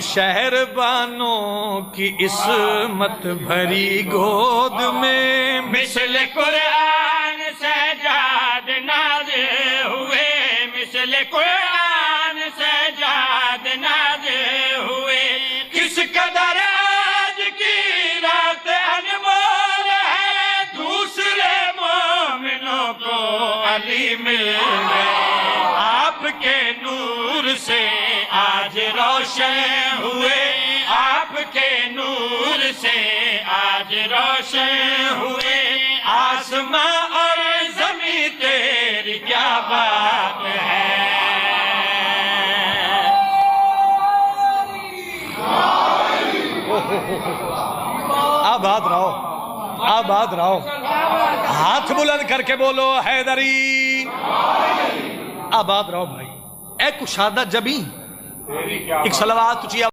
شہر بانوں کی عصمت بھری گود میں مثل قرآن سجاد نازل ہوئے، مثل قرآن سجاد نازل ہوئے۔ کس قدر آج کی رات انمول ہے، دوسرے مومنوں کو علی مل گئے۔ آپ کے نور سے آج روشن ہوئے، آپ کے نور سے آج روشن ہوئے۔ آسماں اور زمین تیری کیا بات ہے۔ آباد رہو، آباد رہو، ہاتھ بلند کر کے بولو حیدری، آباد رہو بھائی۔ اے کشادہ جبیں ایک صلوات تجھے